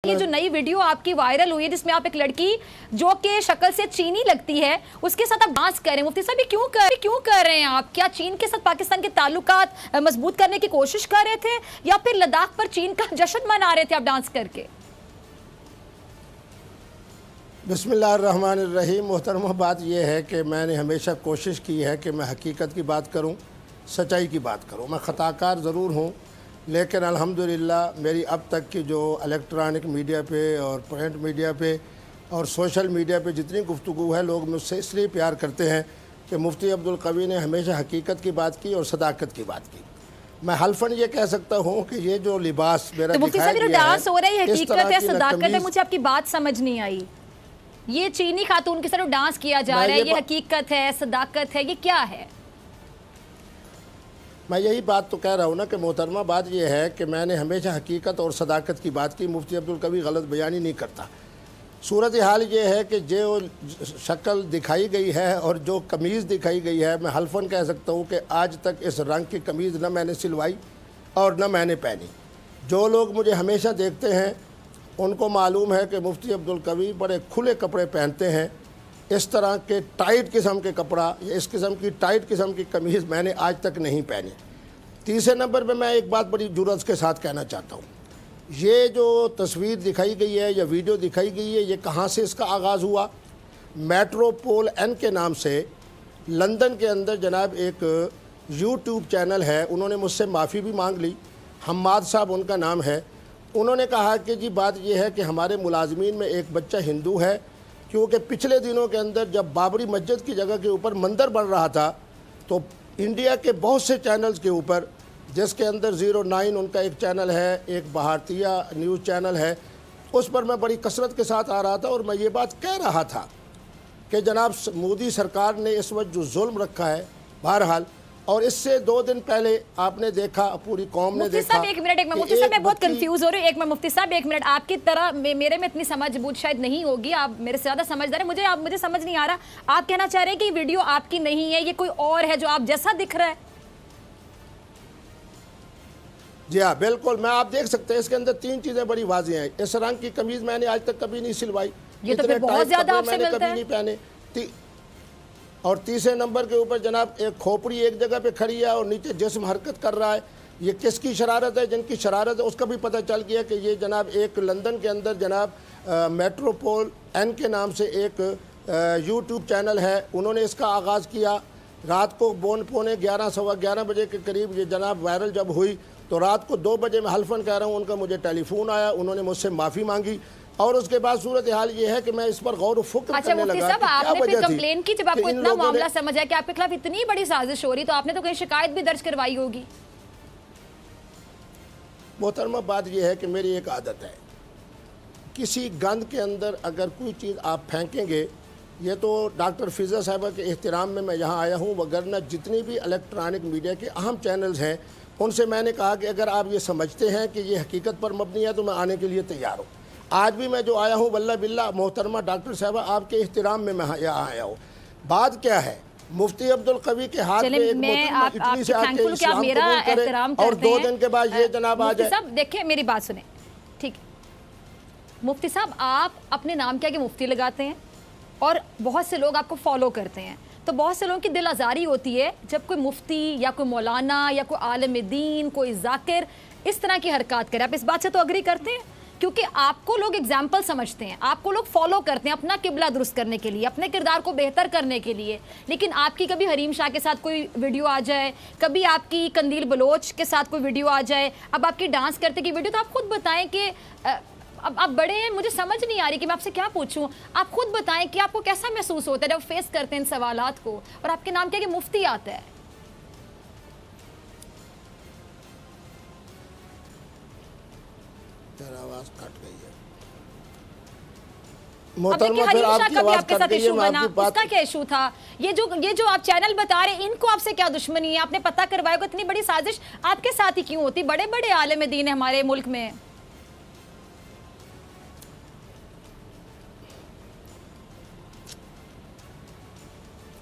कि जो नई वीडियो आपकी वायरल हुई है जिसमें आप एक लड़की जो कि शक्ल से चीनी लगती है उसके साथ आप डांस कर रहे हैं, मुफ्ती साहब ये क्यों कर रहे हैं आप? क्या चीन के साथ पाकिस्तान के ताल्लुकात मजबूत करने की कोशिश कर रहे थे या फिर लद्दाख पर चीन का जश्न मना रहे थे आप डांस करके? बिस्मिल्लाहिर्रहमानिर्रहीम। मोहतरमा, बात यह है कि मैंने हमेशा कोशिश की है कि मैं हकीकत की बात करूं, सच्चाई की बात करूं। मैं ख़ताकार ज़रूर हूं, लेकिन अल्हम्दुलिल्लाह मेरी अब तक की जो इलेक्ट्रॉनिक मीडिया पे और प्रिंट मीडिया पे और सोशल मीडिया पे जितनी गुफ्तगू है, लोग मुझसे इसलिए प्यार करते हैं कि मुफ्ती अब्दुल कवी ने हमेशा हकीकत की बात की और सदाकत की बात की। मैं हल्फन ये कह सकता हूँ कि ये जो लिबास मेरा तो मुफ्ती साहब डांस हो रहा है, हकीकत है, सदाकत है, मुझे आपकी बात समझ नहीं आई। ये चीनी खातून के साथ डांस किया जा रहा है, ये हकीकत है, सदाकत है, ये क्या है? मैं यही बात तो कह रहा हूँ ना कि मोहतरमा, बात ये है कि मैंने हमेशा हकीकत और सदाकत की बात की। मुफ्ती अब्दुल कभी गलत बयानी नहीं करता। सूरत हाल ये है कि जो शक्ल दिखाई गई है और जो कमीज़ दिखाई गई है, मैं हल्फन कह सकता हूँ कि आज तक इस रंग की कमीज़ न मैंने सिलवाई और न मैंने पहनी। जो लोग मुझे हमेशा देखते हैं उनको मालूम है कि मुफ्ती अब्दुल कवी बड़े खुले कपड़े पहनते हैं। इस तरह के टाइट किस्म के कपड़ा, इस किस्म की टाइट किस्म की कमीज़ मैंने आज तक नहीं पहनी। तीसरे नंबर पे मैं एक बात बड़ी जुर्रत के साथ कहना चाहता हूँ, ये जो तस्वीर दिखाई गई है या वीडियो दिखाई गई है, ये कहाँ से इसका आगाज़ हुआ? मेट्रोपोल एन के नाम से लंदन के अंदर जनाब एक यूट्यूब चैनल है, उन्होंने मुझसे माफ़ी भी मांग ली। हम्माद साहब उनका नाम है। उन्होंने कहा कि जी बात यह है कि हमारे मुलाजमीन में एक बच्चा हिंदू है, क्योंकि पिछले दिनों के अंदर जब बाबरी मस्जिद की जगह के ऊपर मंदिर बन रहा था तो इंडिया के बहुत से चैनल्स के ऊपर, जिसके अंदर 09 उनका एक चैनल है, एक भारतीय न्यूज़ चैनल है, उस पर मैं बड़ी कसरत के साथ आ रहा था और मैं ये बात कह रहा था कि जनाब मोदी सरकार ने इस वक्त जो जुल्म रखा है, बहरहाल, और इससे 2 दिन पहले आपने देखा, पूरी कौम ने देखा। मुफ्ती साहब एक मिनट, मुफ्ती साहब मैं बहुत कंफ्यूज हो रही हूँ। मुफ्ती साहब एक मिनट, आपकी तरह मेरे में इतनी समझ बूझ शायद नहीं होगी, आप मेरे से ज़्यादा समझदार हैं। मुझे समझ नहीं आ रहा, आप कहना चाह रहे हैं कि वीडियो आपकी नहीं है, ये कोई और है जो आप जैसा दिख रहा है? जी हाँ, बिल्कुल। मैं आप देख सकते हैं इसके अंदर 3 चीज़ें बड़ी वाज़ेह हैं। इस रंग की कमीज़ मैंने आज तक कभी नहीं सिलवाई, ये तो फिर बहुत ज़्यादा आपसे मैंने मिलता कभी है। नहीं पहने। और तीसरे नंबर के ऊपर जनाब एक खोपड़ी एक जगह पे खड़ी है और नीचे जिस्म हरकत कर रहा है। ये किसकी शरारत है? जिनकी शरारत है उसका भी पता चल गया कि ये जनाब एक लंदन के अंदर जनाब मेट्रोपोल एन के नाम से एक यूट्यूब चैनल है, उन्होंने इसका आगाज़ किया। रात को पौने 11 सवा 11 बजे के करीब ये जनाब वायरल जब हुई तो रात को 2 बजे मैं हल्फन कह रहा हूँ, उनका मुझे टेलीफोन आया, उन्होंने मुझसे माफ़ी मांगी और उसके बाद सूरत हाल ये है कि मैं इस पर गौर फ़िक्र करने लगा। अच्छा, आपने फिर कंप्लेन की जब आपको इतना मामला समझ आया कि आपके खिलाफ इतनी बड़ी साजिश हो रही, तो आपने तो कहीं शिकायत भी दर्ज करवाई होगी? मोहतरमा, बात यह है कि मेरी एक आदत है, किसी गंद के अंदर अगर कोई चीज़ आप फेंकेंगे, ये तो डॉक्टर फिज़ा साहिबा के एहतराम में मैं यहाँ आया हूँ, वगरना जितनी भी इलेक्ट्रॉनिक मीडिया के अहम चैनल्स हैं उनसे मैंने कहा कि अगर आप ये समझते हैं कि ये हकीकत पर मबनी है तो मैं आने के लिए तैयार हूँ। आज भी मैं जो आया हूँ वल्लाह बिल्लाह मोहतरमा डॉक्टर साहबा आपके एहतराम में मैं यहाँ आया हूँ। बात क्या है, मुफ्ती अब्दुल कवी के हाथ में एक मोहतरमा इटली से आके इस्लाम कबूल करे और 2 दिन के बाद ये जनाब आ जाए। साहब देखिए, मेरी बात सुने, ठीक है मुफ्ती साहब, आप अपने नाम के आगे मुफ्ती लगाते हैं और बहुत से लोग आपको फॉलो करते हैं, तो बहुत से लोगों की दिल आज़ारी होती है जब कोई मुफ्ती या कोई मौलाना या कोई आलिम दीन, कोई जाकिर इस तरह की हरकत करे। आप इस बात से तो अग्री करते हैं? क्योंकि आपको लोग एग्जाम्पल समझते हैं, आपको लोग फॉलो करते हैं अपना किबला दुरुस्त करने के लिए, अपने किरदार को बेहतर करने के लिए। लेकिन आपकी कभी हरीम शाह के साथ कोई वीडियो आ जाए, कभी आपकी कंदील बलोच के साथ कोई वीडियो आ जाए, अब आपकी डांस करते की वीडियो, तो आप खुद बताएं कि अब आप बड़े हैं, मुझे समझ नहीं आ रही कि मैं आपसे क्या पूछूं। आप खुद बताएं कि आपको कैसा महसूस होता है जब फेस करते हैं इन सवालात को और आपके नाम के आगे मुफ्ती आता है? आवाज कट गई है मोहतरमा, फिर आपके साथ इशू बना, उसका क्या इशू था? ये जो आप चैनल बता रहे हैं, इनको आपसे क्या दुश्मनी है? आपने पता करवाया को इतनी बड़ी साजिश आपके साथ ही क्यों होती? बड़े बड़े आलिम दीन है हमारे मुल्क में।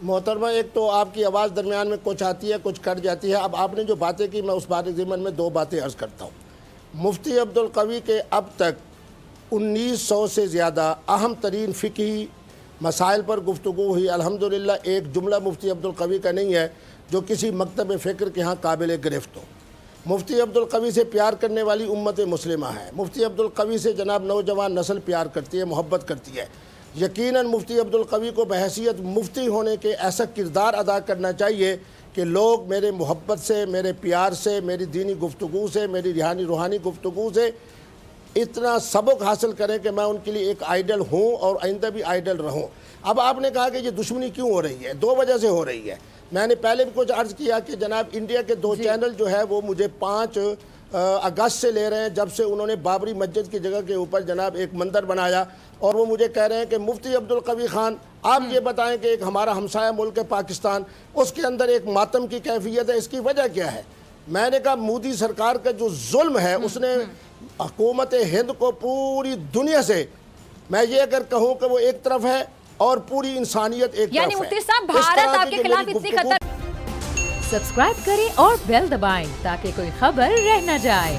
मोहतरमा, एक तो आपकी आवाज़ दरमियान में कुछ आती है, कुछ कट जाती है। अब आपने जो बातें की, मैं उस बात ज़िमन में 2 बातें अर्ज़ करता हूँ। मुफ्ती अब्दुल कवी के अब तक 1900 سے زیادہ اہم ترین فقہی مسائل پر گفتگو ہوئی. الحمدللہ ایک جملہ مفتی عبدالقوی کا نہیں ہے جو کسی مکتب فکر کے ہاں قابل گرفت ہو. مفتی عبدالقوی سے پیار کرنے والی امت مسلمہ ہے. مفتی عبدالقوی سے جناب نوجوان نسل پیار کرتی ہے, محبت کرتی ہے. یقیناً مفتی عبدالقوی کو بحیثیت مفتی ہونے کے ایسا کردار ادا کرنا چاہیے کہ لوگ میرے محبت سے, میرے پیار سے, میری دینی گفتگو سے, میری روحانی گفتگو سے اتنا سبق حاصل کریں کہ میں ان کے لیے ایک آئیڈل ہوں اور آئندہ بھی آئیڈل رہوں. اب آپ نے کہا کہ یہ دشمنی کیوں ہو رہی ہے؟ 2 وجہ سے ہو رہی ہے. میں نے پہلے بھی کچھ عرض کیا کہ جناب انڈیا کے 2 چینل جو ہے وہ مجھے 5 اگست سے لے رہے ہیں, جب سے انہوں نے بابری مسجد کی جگہ کے اوپر جناب ایک مندر بنایا, اور وہ مجھے کہہ رہے ہیں کہ مفتی عبدالقوی خان آپ یہ بتائیں کہ ایک ہمارا ہمسایہ ملک ہے پاکستان, اس کے اندر ایک ماتم کی کیفیت ہے, اس کی وجہ کیا ہے؟ میں نے کہا مودی سرکار کا جو ظلم ہے اس نے حکومت ہند کو پوری دنیا سے, میں یہ اگر کہوں کہ وہ ایک طرف ہے اور پوری انسانیت ایک طرف ہے. یعنی مفتی صاحب بھارت آپ کے خلاف اتنی خطر. سبسکرائب کریں اور بیل دبائیں تاکہ کوئی خبر رہ نہ جائے.